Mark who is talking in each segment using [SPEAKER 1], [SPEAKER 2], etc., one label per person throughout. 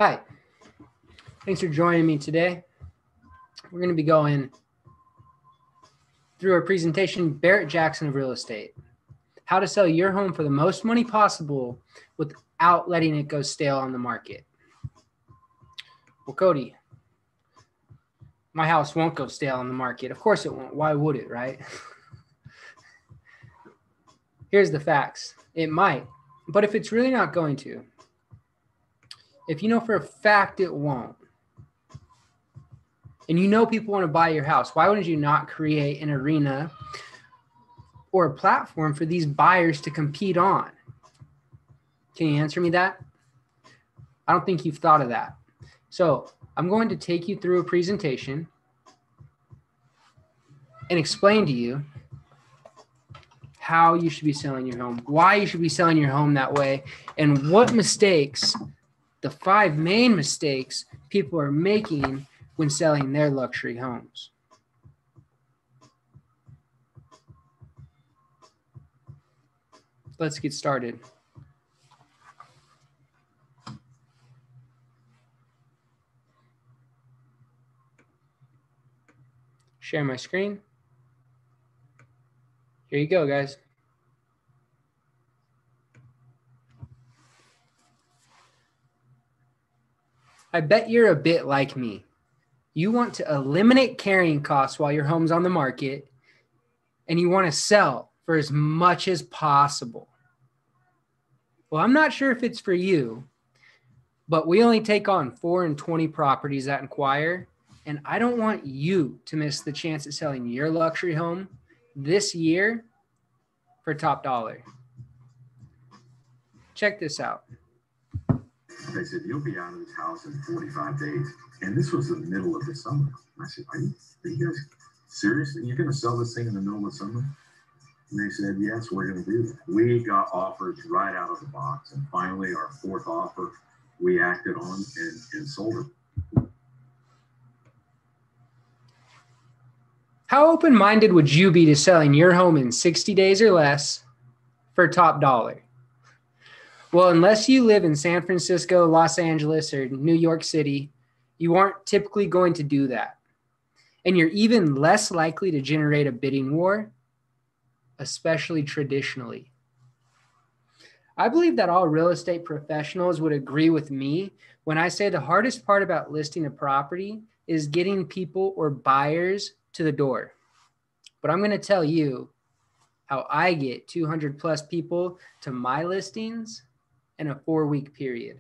[SPEAKER 1] Hi, thanks for joining me today. We're going to be going through our presentation, Barrett Jackson of Real Estate, how to sell your home for the most money possible without letting it go stale on the market. Well, Cody, my house won't go stale on the market. Of course it won't. Why would it, right? Here's the facts. It might, but if it's really not going to, if you know for a fact it won't, and you know people want to buy your house, why wouldn't you not create an arena or a platform for these buyers to compete on? Can you answer me that? I don't think you've thought of that. So I'm going to take you through a presentation and explain to you how you should be selling your home, why you should be selling your home that way, and what mistakes, the 5 main mistakes people are making when selling their luxury homes. Let's get started. Share my screen. Here you go, guys. I bet you're a bit like me. You want to eliminate carrying costs while your home's on the market, and you want to sell for as much as possible. Well, I'm not sure if it's for you, but we only take on 4 and 20 properties that inquire, and I don't want you to miss the chance at selling your luxury home this year for top dollar. Check this out.
[SPEAKER 2] They said, you'll be out of this house in 45 days. And this was the middle of the summer. I said, are you guys serious? You're going to sell this thing in the middle of summer? And they said, yes, we're going to do that. We got offers right out of the box. And finally, our 4th offer, we acted on and sold it.
[SPEAKER 1] How open-minded would you be to selling your home in 60 days or less for top dollar? Well, unless you live in San Francisco, Los Angeles, or New York City, you aren't typically going to do that. And you're even less likely to generate a bidding war, especially traditionally. I believe that all real estate professionals would agree with me when I say the hardest part about listing a property is getting people or buyers to the door. But I'm going to tell you how I get 200 plus people to my listings in a 4-week period.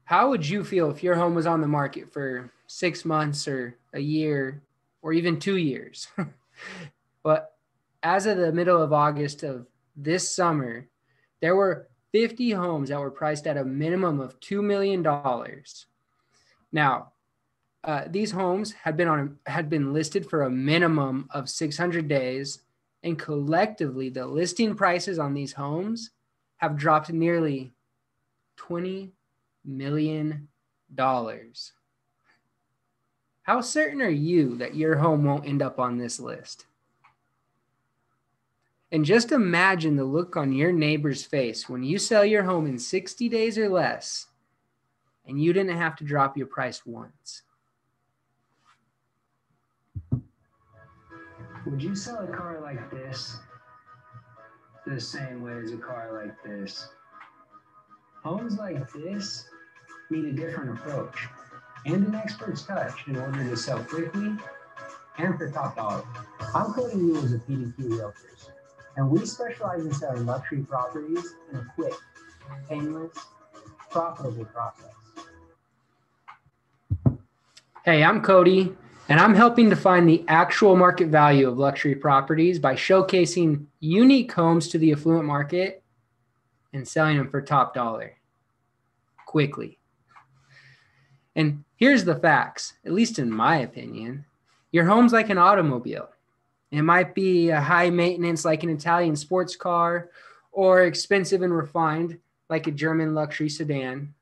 [SPEAKER 1] How would you feel if your home was on the market for 6 months or a year or even 2 years? But as of the middle of August of this summer, there were 50 homes that were priced at a minimum of $2 million. Now, these homes had been listed for a minimum of 600 days, and collectively, the listing prices on these homes have dropped nearly $20 million. How certain are you that your home won't end up on this list? And just imagine the look on your neighbor's face when you sell your home in 60 days or less, and you didn't have to drop your price once.
[SPEAKER 3] Would you sell a car like this the same way as a car like this? Homes like this need a different approach and an expert's touch in order to sell quickly and for top dollar. I'm Cody Mules of PDQ Realtors, and we specialize in selling luxury properties in a quick, painless, profitable process.
[SPEAKER 1] Hey, I'm Cody, and I'm helping to find the actual market value of luxury properties by showcasing unique homes to the affluent market and selling them for top dollar quickly. And here's the facts, at least in my opinion. Your home's like an automobile. It might be a high maintenance like an Italian sports car, or expensive and refined like a German luxury sedan.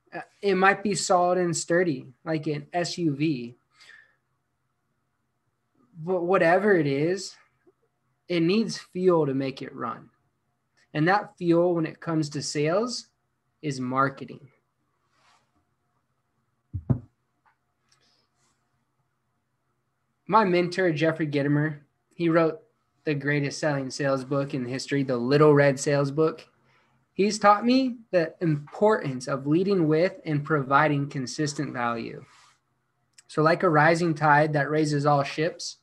[SPEAKER 1] It might be solid and sturdy like an SUV. But whatever it is, it needs fuel to make it run. And that fuel, when it comes to sales, is marketing. My mentor, Jeffrey Gitomer, he wrote the greatest selling sales book in history, the Little Red Sales Book. He's taught me the importance of leading with and providing consistent value. So like a rising tide that raises all ships,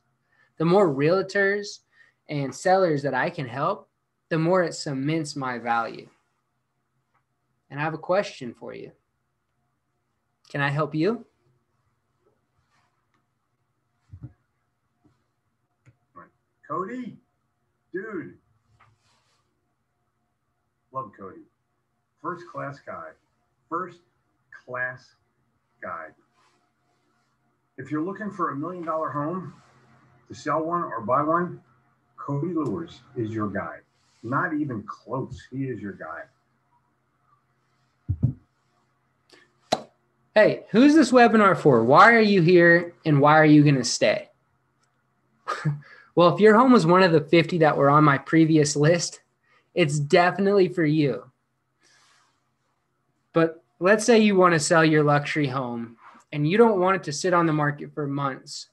[SPEAKER 1] the more realtors and sellers that I can help, the more it cements my value. And I have a question for you. Can I help you?
[SPEAKER 2] Cody, dude. Love Cody. First class guy. First class guy. If you're looking for $1 million home to sell one or buy one, Cody Lewis is your guy. Not even close. He is your guy.
[SPEAKER 1] Hey, who's this webinar for? Why are you here and why are you going to stay? Well, if your home was one of the 50 that were on my previous list, it's definitely for you. But let's say you want to sell your luxury home and you don't want it to sit on the market for months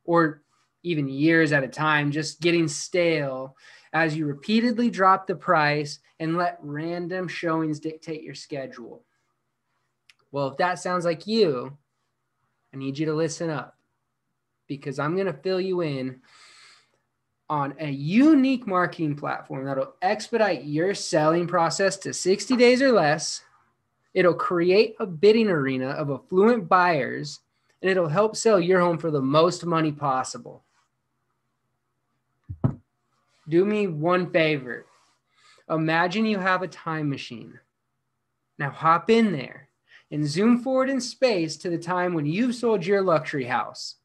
[SPEAKER 1] or even years at a time, just getting stale as you repeatedly drop the price and let random showings dictate your schedule. Well, if that sounds like you, I need you to listen up because I'm going to fill you in on a unique marketing platform that'll expedite your selling process to 60 days or less. It'll create a bidding arena of affluent buyers, and it'll help sell your home for the most money possible. Do me one favor. Imagine you have a time machine. Now hop in there and zoom forward in space to the time when you've sold your luxury house.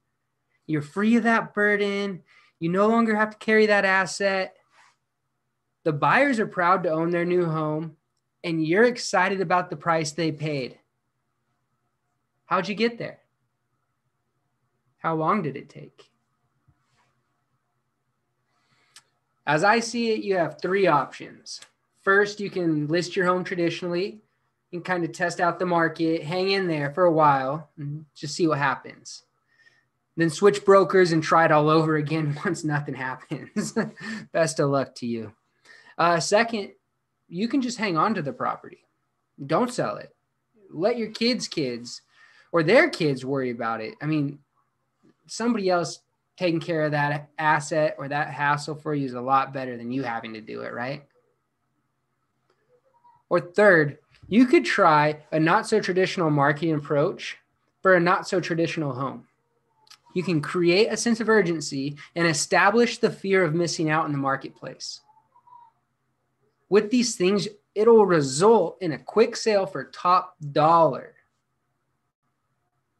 [SPEAKER 1] You're free of that burden. You no longer have to carry that asset. The buyers are proud to own their new home, and you're excited about the price they paid. How'd you get there? How long did it take? As I see it, you have three options. First, you can list your home traditionally and kind of test out the market, hang in there for a while, and just see what happens. Then switch brokers and try it all over again once nothing happens. Best of luck to you. Second, you can just hang on to the property. Don't sell it. Let your kids or their kids worry about it. I mean, somebody else taking care of that asset or that hassle for you is a lot better than you having to do it, right? Or third, you could try a not so traditional marketing approach for a not so traditional home. You can create a sense of urgency and establish the fear of missing out in the marketplace. With these things, it'll result in a quick sale for top dollar.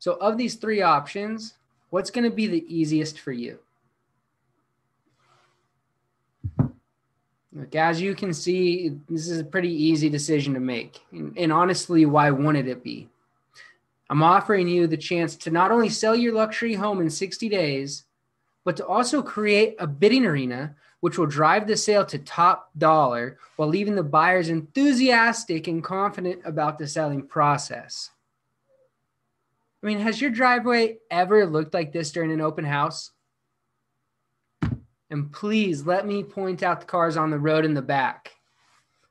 [SPEAKER 1] So of these three options, what's going to be the easiest for you? Look, as you can see, this is a pretty easy decision to make. And honestly, why wouldn't it be? I'm offering you the chance to not only sell your luxury home in 60 days, but to also create a bidding arena, which will drive the sale to top dollar while leaving the buyers enthusiastic and confident about the selling process. I mean, has your driveway ever looked like this during an open house? And please let me point out the cars on the road in the back.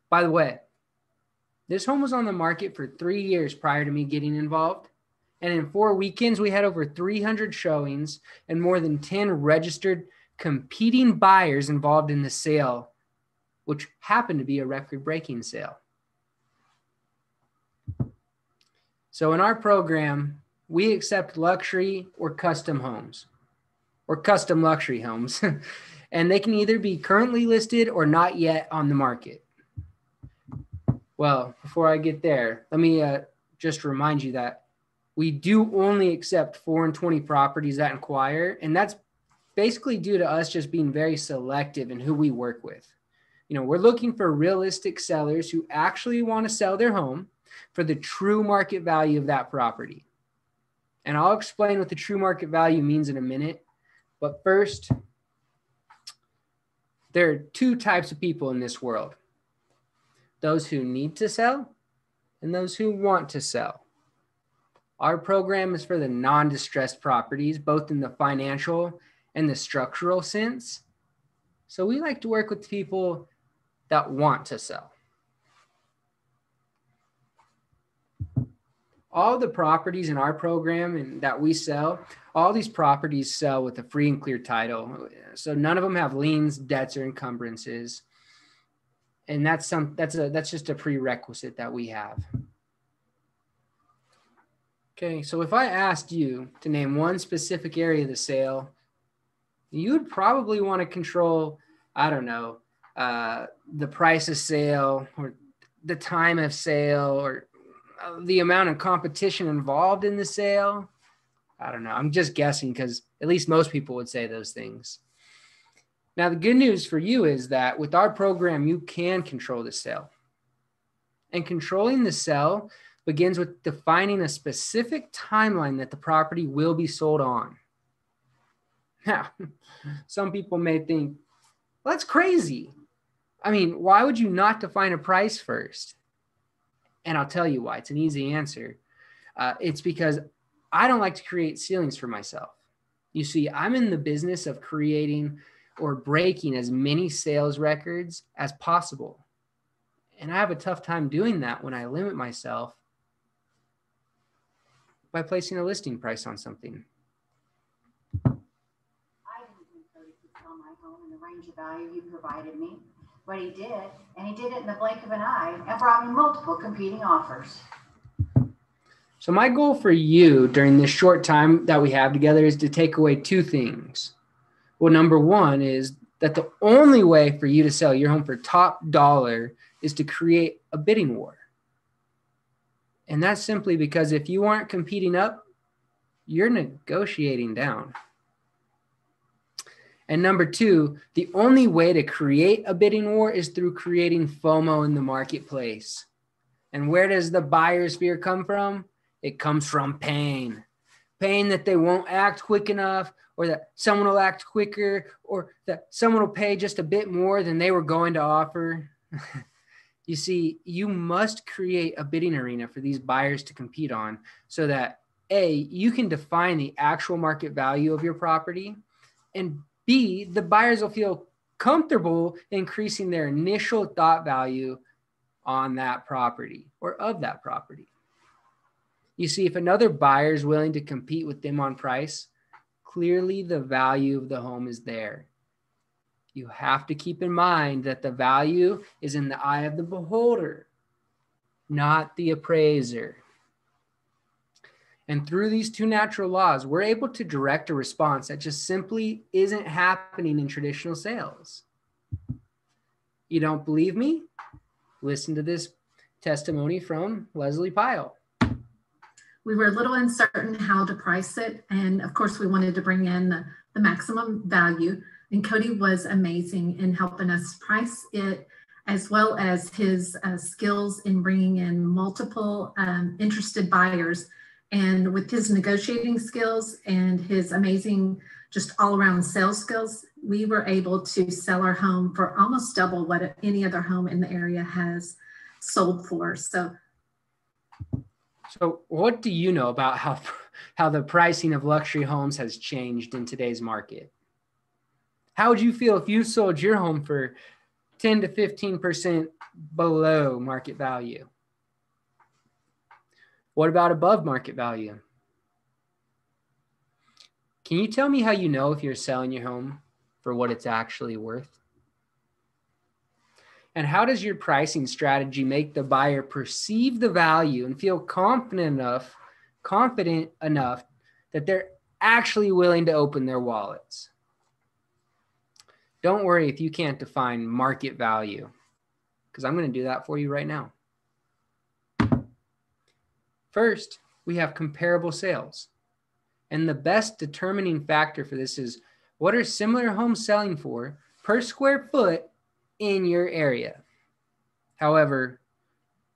[SPEAKER 1] By the way, this home was on the market for 3 years prior to me getting involved. And in 4 weekends, we had over 300 showings and more than 10 registered competing buyers involved in the sale, which happened to be a record-breaking sale. So in our program, we accept luxury or custom homes, or custom luxury homes, and they can either be currently listed or not yet on the market. Well, before I get there, let me just remind you that we do only accept 4 and 20 properties that inquire, and that's basically due to us just being very selective in who we work with. You know, we're looking for realistic sellers who actually want to sell their home for the true market value of that property. And I'll explain what the true market value means in a minute. But first, there are 2 types of people in this world: those who need to sell and those who want to sell. Our program is for the non-distressed properties, both in the financial and the structural sense. So we like to work with people that want to sell. All the properties in our program and that we sell, all these properties sell with a free and clear title. So none of them have liens, debts, or encumbrances. And that's just a prerequisite that we have. Okay, so if I asked you to name one specific area of the sale, you would probably want to control, I don't know, the price of sale or the time of sale or the amount of competition involved in the sale. I don't know. I'm just guessing because at least most people would say those things. Now, the good news for you is that with our program, you can control the sale. And controlling the sale begins with defining a specific timeline that the property will be sold on. Now, some people may think, well, that's crazy. I mean, why would you not define a price first? And I'll tell you why. It's an easy answer. It's because I don't like to create ceilings for myself. You see, I'm in the business of creating or breaking as many sales records as possible. And I have a tough time doing that when I limit myself by placing a listing price on something.
[SPEAKER 4] I didn't think Cody could sell my home in the range of value he provided me, but he did, and he did it in the blink of an eye and brought me multiple competing offers.
[SPEAKER 1] So my goal for you during this short time that we have together is to take away two things. Well, number one is that the only way for you to sell your home for top dollar is to create a bidding war. And that's simply because if you aren't competing up, you're negotiating down. And number two, the only way to create a bidding war is through creating FOMO in the marketplace. And where does the buyer's fear come from? It comes from pain. Pain that they won't act quick enough, or that someone will act quicker, or that someone will pay just a bit more than they were going to offer. You see, you must create a bidding arena for these buyers to compete on so that A, you can define the actual market value of your property, and B, the buyers will feel comfortable increasing their initial thought value on that property or of that property. You see, if another buyer is willing to compete with them on price, clearly the value of the home is there. You have to keep in mind that the value is in the eye of the beholder, not the appraiser. And through these two natural laws, we're able to direct a response that just simply isn't happening in traditional sales. You don't believe me? Listen to this testimony from Leslie Pyle.
[SPEAKER 5] We were a little uncertain how to price it. And of course, we wanted to bring in the maximum value. And Cody was amazing in helping us price it, as well as his skills in bringing in multiple interested buyers. And with his negotiating skills and his amazing just all around sales skills, we were able to sell our home for almost double what any other home in the area has sold for. So
[SPEAKER 1] what do you know about how the pricing of luxury homes has changed in today's market? How would you feel if you sold your home for 10 to 15% below market value? What about above market value? Can you tell me how you know if you're selling your home for what it's actually worth? And how does your pricing strategy make the buyer perceive the value and feel confident enough that they're actually willing to open their wallets? Don't worry if you can't define market value, because I'm going to do that for you right now. First, we have comparable sales. And the best determining factor for this is what are similar homes selling for per square foot in your area. However,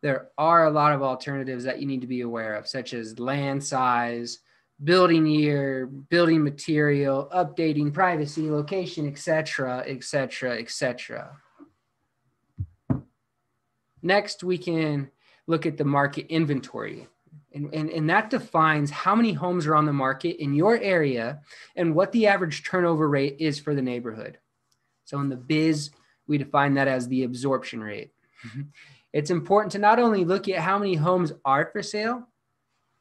[SPEAKER 1] there are a lot of alternatives that you need to be aware of, such as land size, building year, building material, updating privacy, location, etc., etc., etc. Next, we can look at the market inventory. And that defines how many homes are on the market in your area and what the average turnover rate is for the neighborhood. So in the biz, we define that as the absorption rate. It's important to not only look at how many homes are for sale,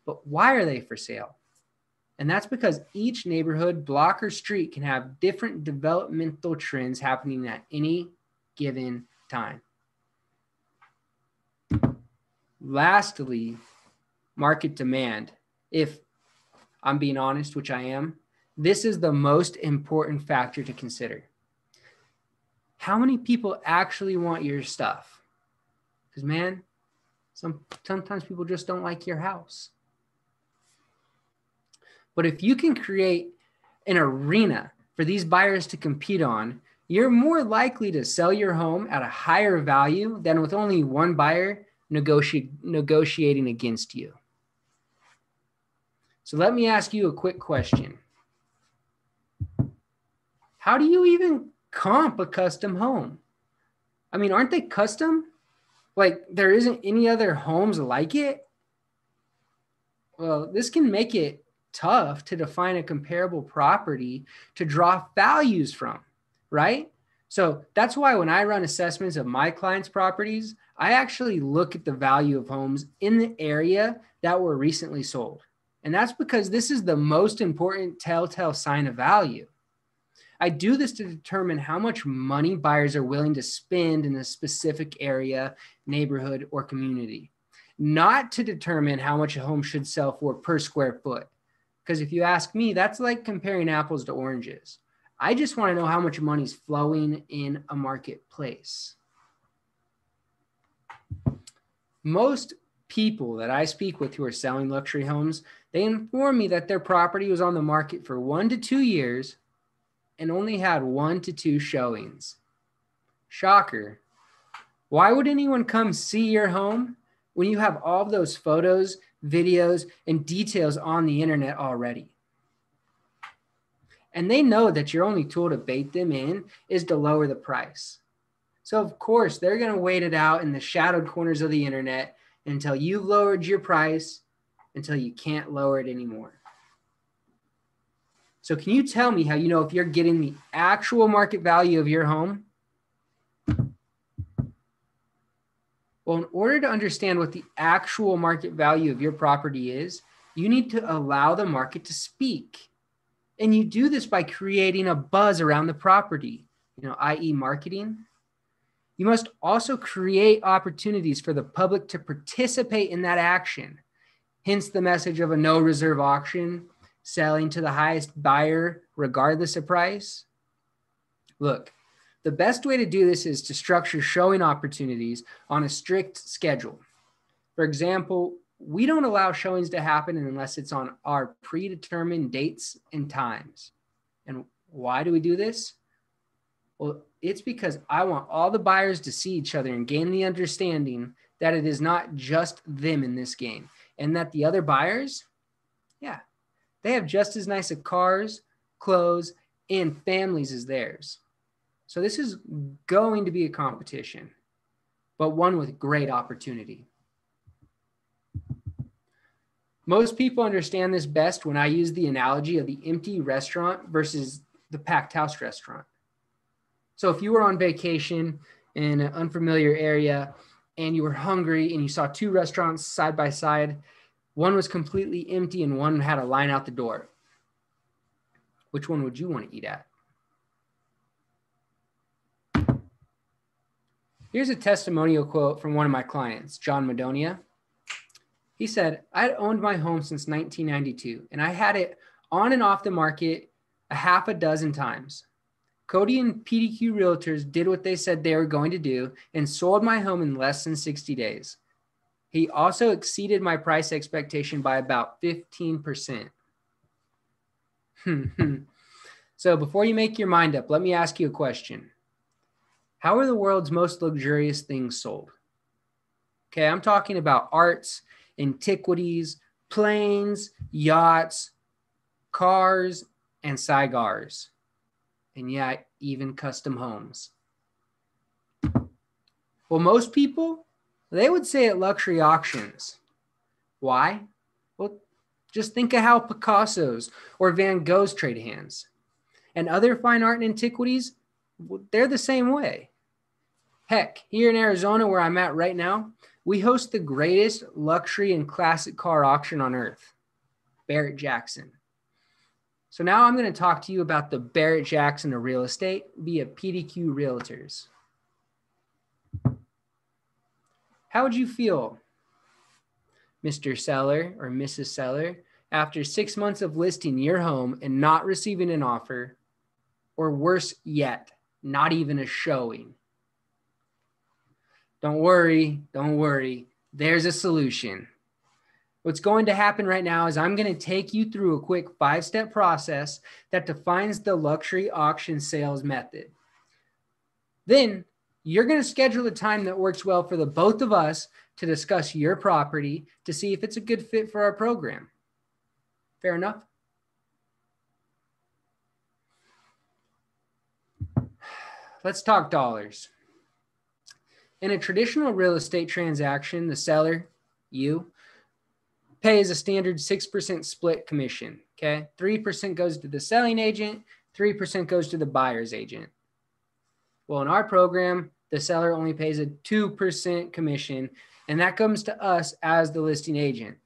[SPEAKER 1] but why are they for sale? And that's because each neighborhood, block, or street can have different developmental trends happening at any given time. Lastly, market demand. If I'm being honest, which I am, this is the most important factor to consider. How many people actually want your stuff? Because man, sometimes people just don't like your house. But if you can create an arena for these buyers to compete on, you're more likely to sell your home at a higher value than with only one buyer negotiating against you. So let me ask you a quick question. How do you even comp a custom home? I mean, aren't they custom? Like there isn't any other homes like it? Well, this can make it tough to define a comparable property to draw values from, right? So that's why when I run assessments of my clients' properties, I actually look at the value of homes in the area that were recently sold. And that's because this is the most important telltale sign of value. I do this to determine how much money buyers are willing to spend in a specific area, neighborhood, or community, not to determine how much a home should sell for per square foot. Because if you ask me, that's like comparing apples to oranges. I just want to know how much money is flowing in a marketplace. Most people that I speak with who are selling luxury homes, they inform me that their property was on the market for 1 to 2 years and only had 1 to 2 showings. Shocker. Why would anyone come see your home when you have all of those photos, videos, and details on the internet already? And they know that your only tool to bait them in is to lower the price. So of course, they're going to wait it out in the shadowed corners of the internet until you've lowered your price, until you can't lower it anymore. So can you tell me how you know if you're getting the actual market value of your home? Well, in order to understand what the actual market value of your property is, you need to allow the market to speak. And you do this by creating a buzz around the property, i.e. marketing. You must also create opportunities for the public to participate in that action. Hence the message of a no reserve auction, selling to the highest buyer regardless of price. Look, the best way to do this is to structure showing opportunities on a strict schedule. For example, we don't allow showings to happen unless it's on our predetermined dates and times. And why do we do this? Well, it's because I want all the buyers to see each other and gain the understanding that it is not just them in this game, and that the other buyers, they have just as nice of cars, clothes, and families as theirs. So this is going to be a competition, but one with great opportunity. Most people understand this best when I use the analogy of the empty restaurant versus the packed house restaurant. So if you were on vacation in an unfamiliar area and you were hungry and you saw 2 restaurants side by side, one was completely empty and one had a line out the door. Which one would you want to eat at? Here's a testimonial quote from one of my clients, John Madonia. He said, "I'd owned my home since 1992, and I had it on and off the market a half a dozen times. Cody and PDQ Realtors did what they said they were going to do and sold my home in less than 60 days. He also exceeded my price expectation by about 15%. So before you make your mind up, let me ask you a question. How are the world's most luxurious things sold? Okay, I'm talking about arts, antiquities, planes, yachts, cars, and cigars. And yeah, even custom homes. Well, most people, They would say at luxury auctions. Why? Well, just think of how Picasso's or Van Gogh's trade hands. And other fine art and antiquities, they're the same way. Heck, here in Arizona, where I'm at right now, we host the greatest luxury and classic car auction on earth, Barrett Jackson. So now I'm going to talk to you about the Barrett Jackson of real estate via PDQ Realtors. How would you feel, Mr. Seller or Mrs. Seller, after 6 months of listing your home and not receiving an offer, or worse yet, not even a showing? Don't worry. There's a solution. What's going to happen right now is I'm going to take you through a quick 5-step process that defines the luxury auction sales method. Then you're going to schedule a time that works well for the both of us to discuss your property to see if it's a good fit for our program. Fair enough? Let's talk dollars. In a traditional real estate transaction, the seller, you, pays a standard 6% split commission, okay? 3% goes to the selling agent, 3% goes to the buyer's agent. Well, in our program, the seller only pays a 2% commission, and that comes to us as the listing agent.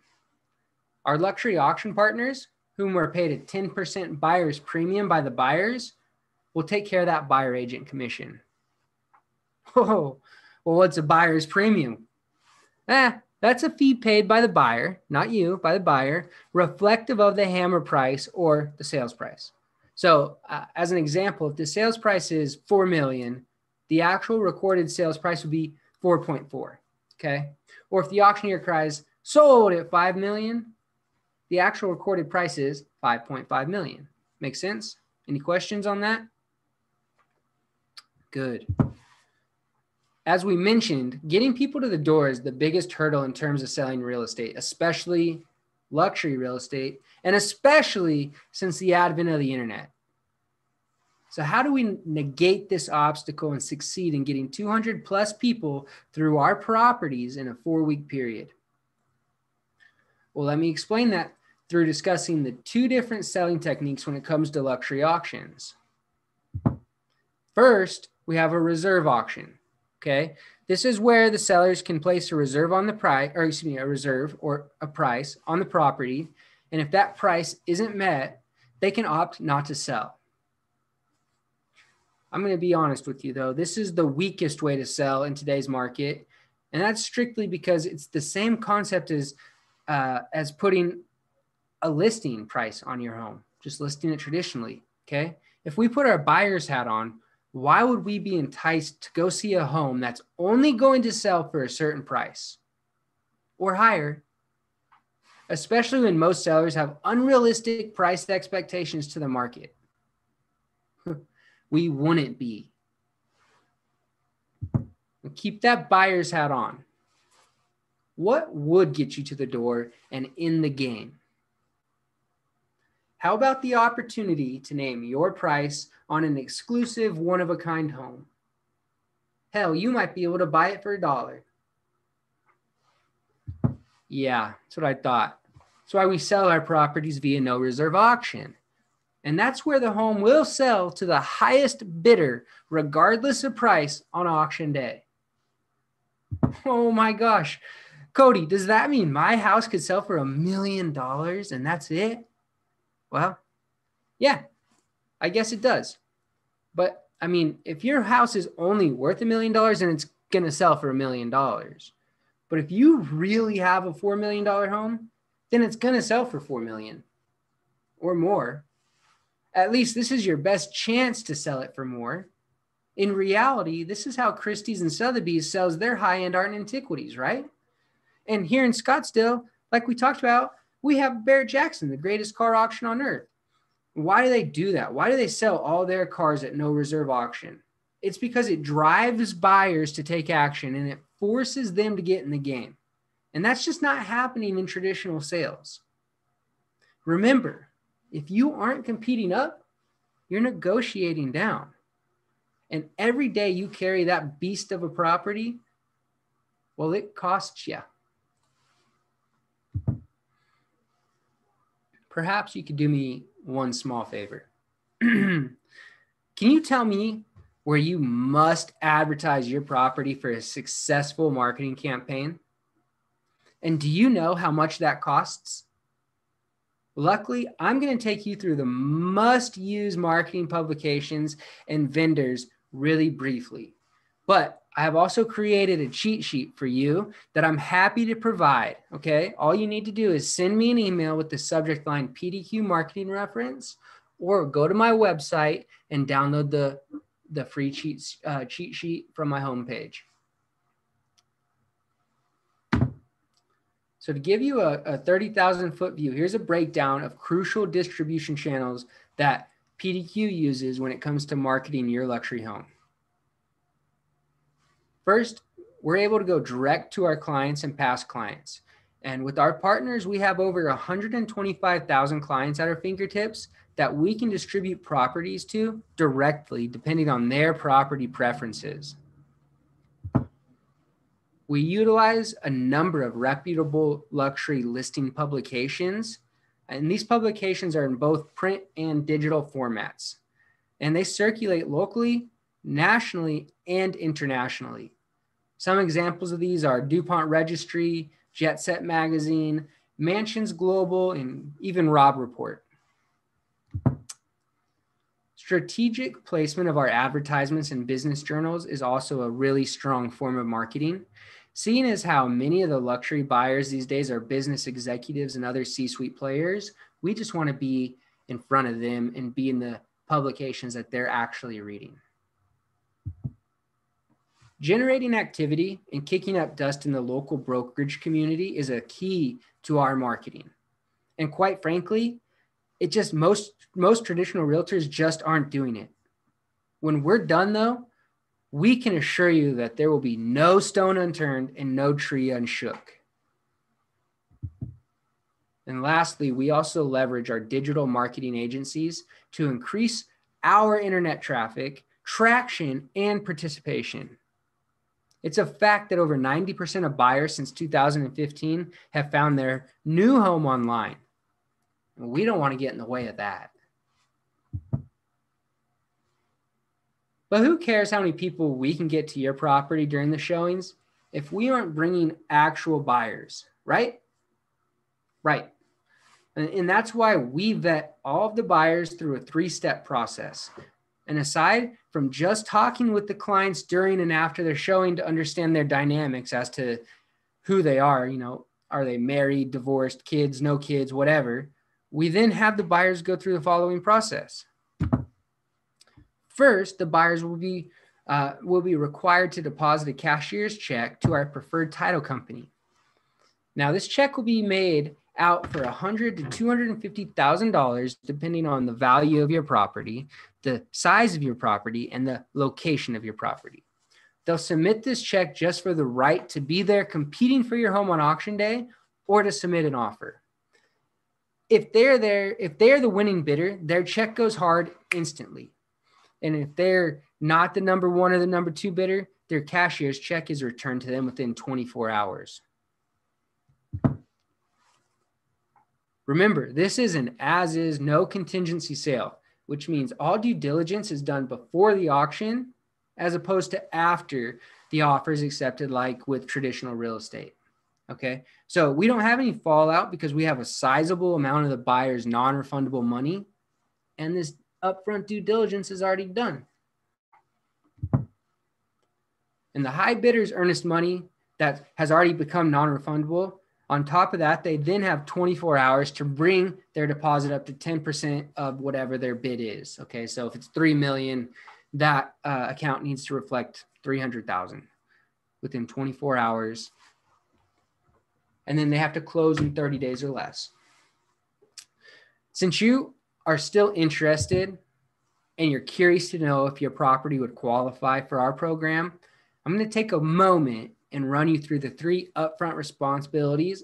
[SPEAKER 1] Our luxury auction partners, whom are paid a 10% buyer's premium by the buyers, will take care of that buyer agent commission. Oh, well, what's a buyer's premium? That's a fee paid by the buyer, not you, by the buyer, reflective of the hammer price or the sales price. So as an example, if the sales price is $4 million, the actual recorded sales price would be 4.4, okay? Or if the auctioneer cries, sold at $5 million, the actual recorded price is $5.5 million. Make sense? Any questions on that? Good. As we mentioned, getting people to the door is the biggest hurdle in terms of selling real estate, especially luxury real estate, and especially since the advent of the internet. So how do we negate this obstacle and succeed in getting 200 plus people through our properties in a 4-week period? Well, let me explain that through discussing the 2 different selling techniques when it comes to luxury auctions. First, we have a reserve auction. Okay, this is where the sellers can place a reserve on the price, or excuse me, a reserve or a price on the property. And if that price isn't met, they can opt not to sell. I'm going to be honest with you though. This is the weakest way to sell in today's market. And that's strictly because it's the same concept as putting a listing price on your home, just listing it traditionally. Okay. If we put our buyer's hat on, why would we be enticed to go see a home that's only going to sell for a certain price or higher, especially when most sellers have unrealistic price expectations to the market? We wouldn't be. Keep that buyer's hat on. What would get you to the door and in the game? How about the opportunity to name your price on an exclusive one-of-a-kind home? Hell, you might be able to buy it for $1. Yeah, that's what I thought. That's why we sell our properties via no reserve auction. And that's where the home will sell to the highest bidder, regardless of price on auction day. Oh my gosh. Cody, does that mean my house could sell for $1 million and that's it? Well, yeah, I guess it does. But I mean, if your house is only worth $1 million and it's going to sell for $1 million, but if you really have a $4 million home, then it's going to sell for $4 million or more. At least this is your best chance to sell it for more. In reality, this is how Christie's and Sotheby's sells their high-end art and antiquities, right? And here in Scottsdale, like we talked about, we have Barrett Jackson, the greatest car auction on earth. Why do they do that? Why do they sell all their cars at no reserve auction? It's because it drives buyers to take action and it forces them to get in the game. And that's just not happening in traditional sales. Remember, if you aren't competing up, you're negotiating down. And every day you carry that beast of a property, Well, it costs you. Perhaps you could do me one small favor. Can you tell me where you must advertise your property for a successful marketing campaign? And do you know how much that costs? Luckily, I'm going to take you through the must-use marketing publications and vendors really briefly. But I have also created a cheat sheet for you that I'm happy to provide, okay? All you need to do is send me an email with the subject line PDQ marketing reference, or go to my website and download the free cheat sheet from my homepage. So to give you a 30,000 foot view, here's a breakdown of crucial distribution channels that PDQ uses when it comes to marketing your luxury home. First, we're able to go direct to our clients and past clients. And with our partners, we have over 125,000 clients at our fingertips that we can distribute properties to directly, depending on their property preferences. We utilize a number of reputable luxury listing publications, and these publications are in both print and digital formats, and they circulate locally, nationally, and internationally. Some examples of these are DuPont Registry, Jet Set Magazine, Mansions Global, and even Robb Report. Strategic placement of our advertisements in business journals is also a really strong form of marketing. Seeing as how many of the luxury buyers these days are business executives and other C-suite players, we just want to be in front of them and be in the publications that they're actually reading. Generating activity and kicking up dust in the local brokerage community is a key to our marketing. And quite frankly, it just most traditional realtors just aren't doing it. When we're done though, we can assure you that there will be no stone unturned and no tree unshook. And lastly, we also leverage our digital marketing agencies to increase our internet traffic, traction, and participation. It's a fact that over 90% of buyers since 2015 have found their new home online. We don't want to get in the way of that. But who cares how many people we can get to your property during the showings if we aren't bringing actual buyers, right? Right. And that's why we vet all of the buyers through a 3-step process. And aside from just talking with the clients during and after their showing to understand their dynamics as to who they are, you know, are they married, divorced, kids, no kids, whatever, we then have the buyers go through the following process. First, the buyers will be required to deposit a cashier's check to our preferred title company. Now, this check will be made out for $100,000 to $250,000, depending on the value of your property, the size of your property, and the location of your property. They'll submit this check just for the right to be there competing for your home on auction day or to submit an offer. If they're the winning bidder, their check goes hard instantly. And if they're not the number one or the number two bidder, their cashier's check is returned to them within 24 hours. Remember, this is an as-is, no contingency sale, which means all due diligence is done before the auction as opposed to after the offer is accepted, like with traditional real estate. Okay, so we don't have any fallout because we have a sizable amount of the buyer's non-refundable money, and this upfront due diligence is already done. And the high bidder's earnest money that has already become non-refundable, on top of that, they then have 24 hours to bring their deposit up to 10% of whatever their bid is. Okay, so if it's $3 million, that account needs to reflect $300,000 within 24 hours. And then they have to close in 30 days or less. Since you are still interested and you're curious to know if your property would qualify for our program, I'm going to take a moment and run you through the 3 upfront responsibilities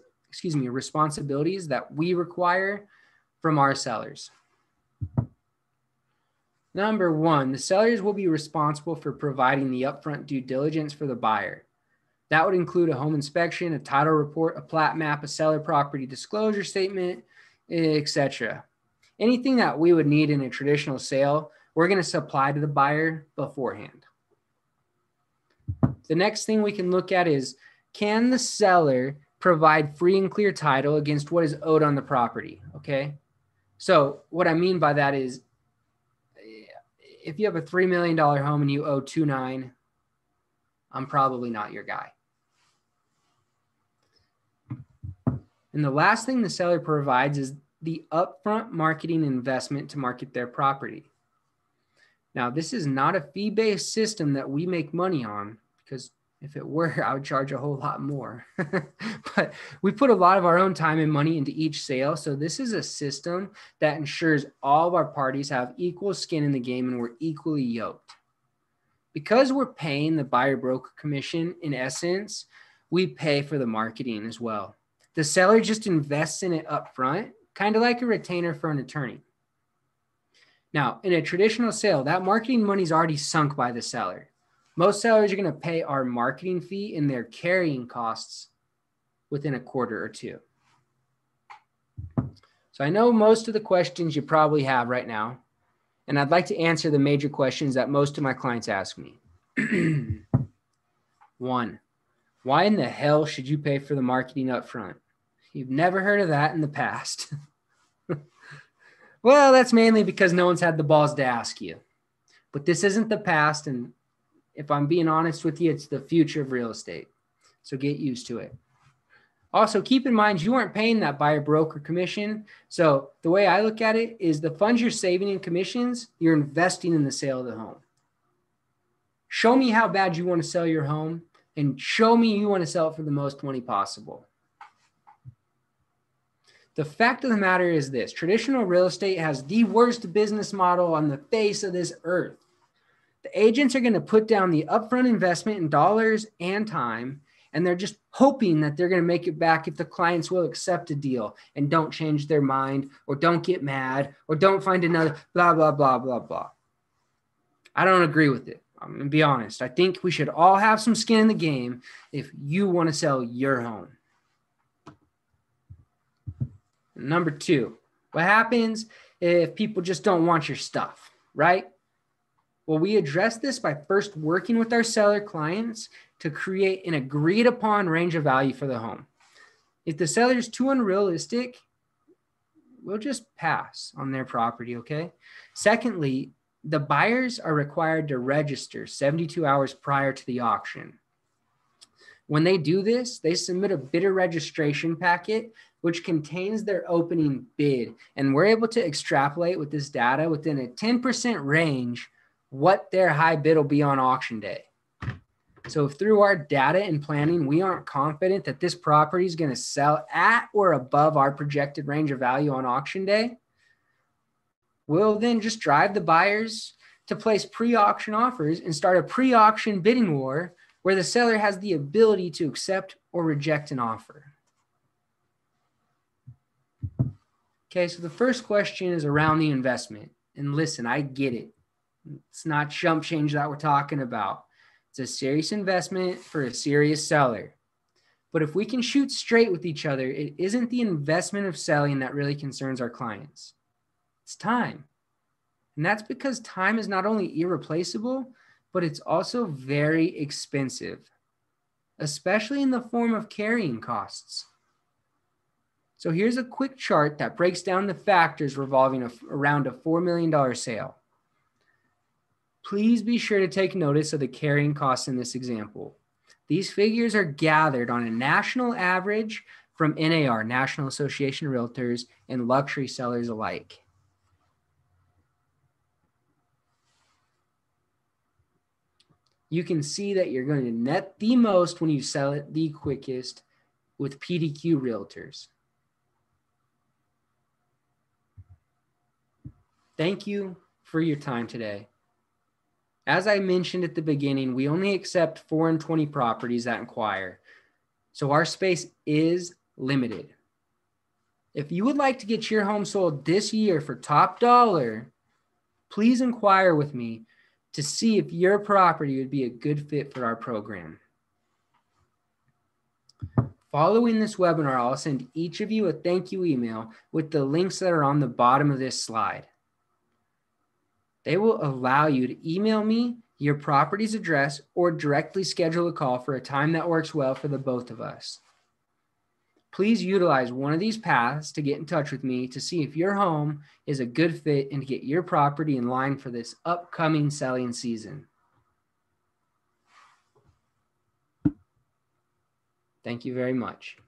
[SPEAKER 1] that we require from our sellers. Number 1, the sellers will be responsible for providing the upfront due diligence for the buyer. That would include a home inspection, a title report, a plat map, a seller property disclosure statement, etc. Anything that we would need in a traditional sale, we're going to supply to the buyer beforehand. The next thing we can look at is, can the seller provide free and clear title against what is owed on the property? Okay. So what I mean by that is, if you have a $3 million home and you owe 2.9, I'm probably not your guy. And the last thing the seller provides is the upfront marketing investment to market their property. Now, this is not a fee-based system that we make money on, because if it were, I would charge a whole lot more. But we put a lot of our own time and money into each sale. So this is a system that ensures all of our parties have equal skin in the game and we're equally yoked. Because we're paying the buyer broker commission, in essence, we pay for the marketing as well. The seller just invests in it up front, kind of like a retainer for an attorney. Now, in a traditional sale, that marketing money is already sunk by the seller. Most sellers are going to pay our marketing fee and their carrying costs within a quarter or two. So I know most of the questions you probably have right now, and I'd like to answer the major questions that most of my clients ask me. 1, why in the hell should you pay for the marketing up front? You've never heard of that in the past. Well, that's mainly because no one's had the balls to ask you. But this isn't the past, and if I'm being honest with you, it's the future of real estate. So get used to it. Also, keep in mind, you aren't paying that buyer broker commission. So the way I look at it is the funds you're saving in commissions, you're investing in the sale of the home. Show me how bad you want to sell your home, and show me you want to sell it for the most money possible. The fact of the matter is this: traditional real estate has the worst business model on the face of this earth. The agents are going to put down the upfront investment in dollars and time, and they're just hoping that they're going to make it back if the clients will accept a deal and don't change their mind or don't get mad or don't find another blah, blah, blah, blah, blah. I don't agree with it. I'm going to be honest. I think we should all have some skin in the game if you want to sell your home. Number 2, what happens if people just don't want your stuff, right? Well, we address this by first working with our seller clients to create an agreed upon range of value for the home. If the seller is too unrealistic, we'll just pass on their property, okay? Secondly, the buyers are required to register 72 hours prior to the auction. When they do this, they submit a bidder registration packet, which contains their opening bid. And we're able to extrapolate with this data within a 10% range what their high bid will be on auction day. So if through our data and planning, we aren't confident that this property is going to sell at or above our projected range of value on auction day, we'll then just drive the buyers to place pre-auction offers and start a pre-auction bidding war where the seller has the ability to accept or reject an offer. Okay, so the first question is around the investment. And listen, I get it. It's not chump change that we're talking about. It's a serious investment for a serious seller. But if we can shoot straight with each other, it isn't the investment of selling that really concerns our clients. It's time. And that's because time is not only irreplaceable, but it's also very expensive, especially in the form of carrying costs. So here's a quick chart that breaks down the factors revolving around a $4 million sale. Please be sure to take notice of the carrying costs in this example. These figures are gathered on a national average from NAR, National Association of Realtors, and luxury sellers alike. You can see that you're going to net the most when you sell it the quickest with PDQ Realtors. Thank you for your time today. As I mentioned at the beginning, we only accept 4 in 20 properties that inquire, so our space is limited. If you would like to get your home sold this year for top dollar, please inquire with me to see if your property would be a good fit for our program. Following this webinar, I'll send each of you a thank you email with the links that are on the bottom of this slide. They will allow you to email me your property's address or directly schedule a call for a time that works well for the both of us. Please utilize one of these paths to get in touch with me to see if your home is a good fit and to get your property in line for this upcoming selling season. Thank you very much.